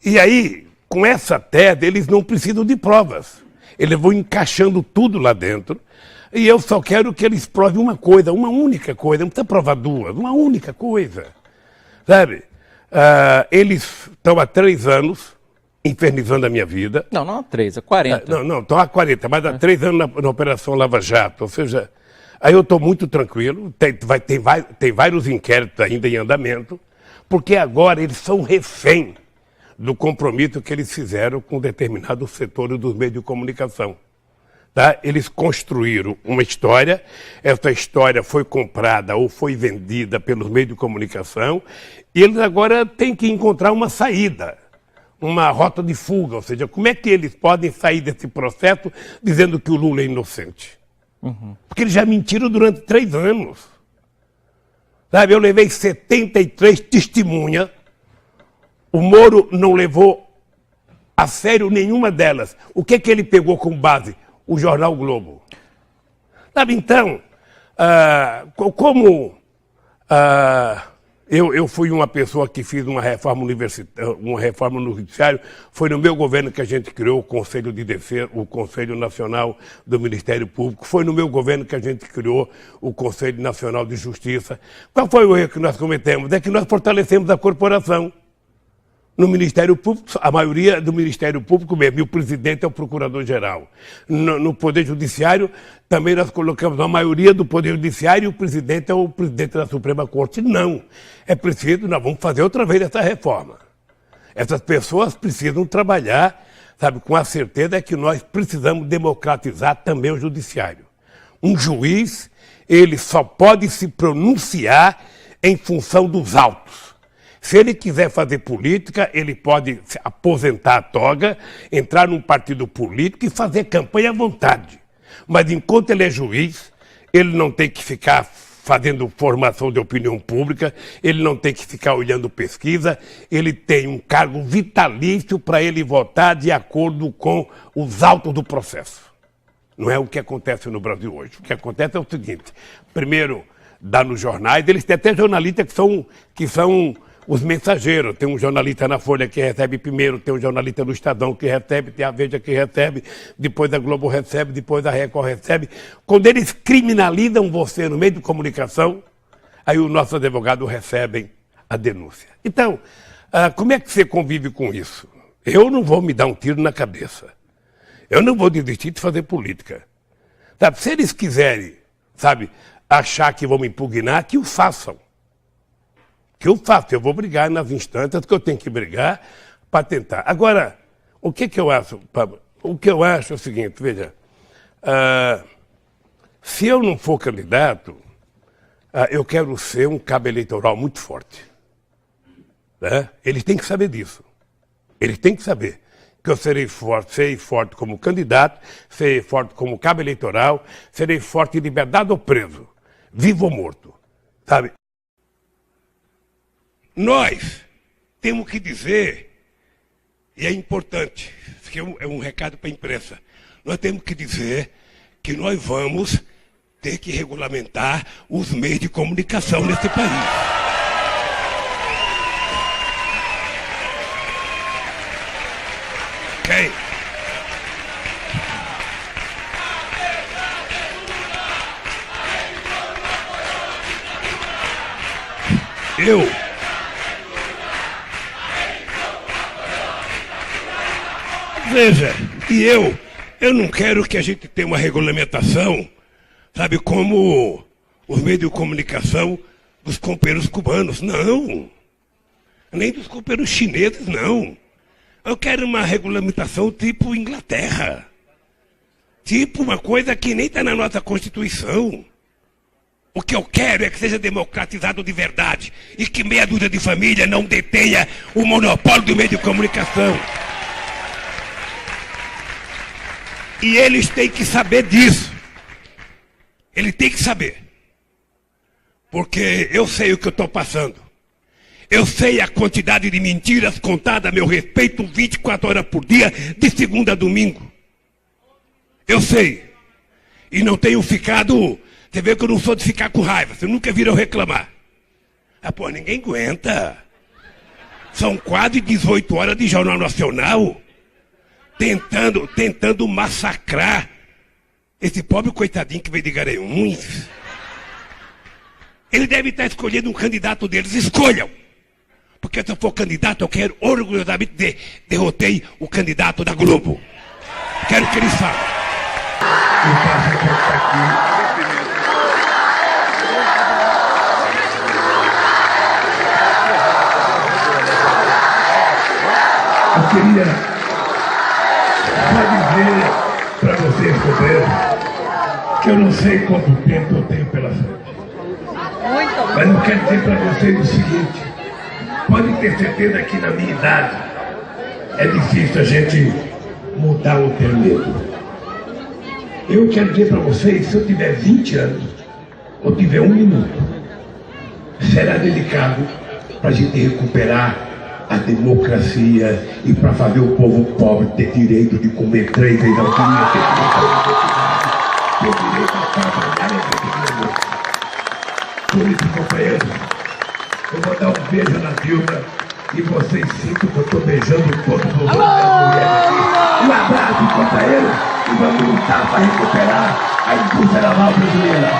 E aí, com essa tese, eles não precisam de provas. Eles vão encaixando tudo lá dentro. E eu só quero que eles provem uma coisa, uma única coisa. Não precisa provar duas, uma única coisa. Sabe? Eles estão há 3 anos infernizando a minha vida. Não há 3, há 40. Não, estão há 40, mas há 3 anos na Operação Lava Jato. Ou seja, aí eu estou muito tranquilo. Tem vários inquéritos ainda em andamento, porque agora eles são refém do compromisso que eles fizeram com determinados setores dos meios de comunicação. Tá? Eles construíram uma história, essa história foi comprada ou foi vendida pelos meios de comunicação, e eles agora têm que encontrar uma saída, uma rota de fuga, ou seja, como é que eles podem sair desse processo dizendo que o Lula é inocente? Porque eles já mentiram durante 3 anos. Sabe, eu levei 73 testemunhas, o Moro não levou a sério nenhuma delas. O que ele pegou como base? O jornal o Globo. Sabe, então, eu fui uma pessoa que fiz uma reforma no Judiciário, foi no meu governo que a gente criou o Conselho de Defesa, o Conselho Nacional do Ministério Público, foi no meu governo que a gente criou o Conselho Nacional de Justiça. Qual foi o erro que nós cometemos? É que nós fortalecemos a corporação. No Ministério Público, a maioria do Ministério Público mesmo, e o presidente é o procurador-geral. No Poder Judiciário, também nós colocamos a maioria do Poder Judiciário e o presidente é o presidente da Suprema Corte. Não. É preciso, nós vamos fazer outra vez essa reforma. Essas pessoas precisam trabalhar, sabe, com a certeza que nós precisamos democratizar também o Judiciário. Um juiz, ele só pode se pronunciar em função dos autos. Se ele quiser fazer política, ele pode aposentar a toga, entrar num partido político e fazer campanha à vontade. Mas enquanto ele é juiz, ele não tem que ficar fazendo formação de opinião pública, ele não tem que ficar olhando pesquisa, ele tem um cargo vitalício para ele votar de acordo com os autos do processo. Não é o que acontece no Brasil hoje. O que acontece é o seguinte, primeiro, dá nos jornais, eles têm até jornalistas que são os mensageiros. Tem um jornalista na Folha que recebe primeiro, tem um jornalista no Estadão que recebe, tem a Veja que recebe, depois a Globo recebe, depois a Record recebe. Quando eles criminalizam você no meio de comunicação, aí os nossos advogados recebem a denúncia. Então, como é que você convive com isso? Eu não vou me dar um tiro na cabeça. Eu não vou desistir de fazer política. Sabe, se eles quiserem, sabe, achar que vão me impugnar, que o façam. Eu vou brigar nas instâncias que eu tenho que brigar para tentar. Agora, o que eu acho, Pablo? O que eu acho é o seguinte, veja, se eu não for candidato, eu quero ser um cabo eleitoral muito forte. Né? Eles têm que saber disso. Eles têm que saber que eu serei forte como candidato, serei forte como cabo eleitoral, serei forte em liberdade ou preso, vivo ou morto, sabe? Nós temos que dizer, e é importante, que é um recado para a imprensa, nós temos que dizer que nós vamos ter que regulamentar os meios de comunicação nesse país. Ok? Veja, eu não quero que a gente tenha uma regulamentação, sabe, como os meios de comunicação dos companheiros cubanos, não. Nem dos companheiros chineses, não. Eu quero uma regulamentação tipo Inglaterra. Tipo uma coisa que nem está na nossa Constituição. O que eu quero é que seja democratizado de verdade e que meia dúzia de família não detenha o monopólio do meio de comunicação. E eles têm que saber disso. Eles têm que saber. Porque eu sei o que eu estou passando. Eu sei a quantidade de mentiras contadas a meu respeito 24 horas por dia, de segunda a domingo. Eu sei. E não tenho ficado... Você vê que eu não sou de ficar com raiva. Você nunca viram eu reclamar. Ninguém aguenta. São quase 18 horas de Jornal Nacional tentando massacrar esse pobre coitadinho que veio de Garanhuns. Ele deve estar escolhendo um candidato deles. Escolham! Porque se eu for candidato, eu quero orgulhosamente dizer: derrotei o candidato da Globo. Quero que eles falem. Eu queria só dizer para vocês, companheiros, que eu não sei quanto tempo eu tenho pela frente. Mas eu quero dizer para vocês o seguinte: podem ter certeza que na minha idade é difícil a gente mudar ou ter medo. Eu quero dizer para vocês, se eu tiver 20 anos ou tiver 1 minuto, será delicado para a gente recuperar a democracia e para fazer o povo pobre ter direito de comer 3 vezes ao dia, ter direito a trabalhar e ter direito. Por isso, companheiros, eu vou dar um beijo na Dilma e vocês sintam que eu estou beijando todos os homens e mulheres aqui. Um abraço, companheiros, e vamos lutar para recuperar a indústria naval brasileira.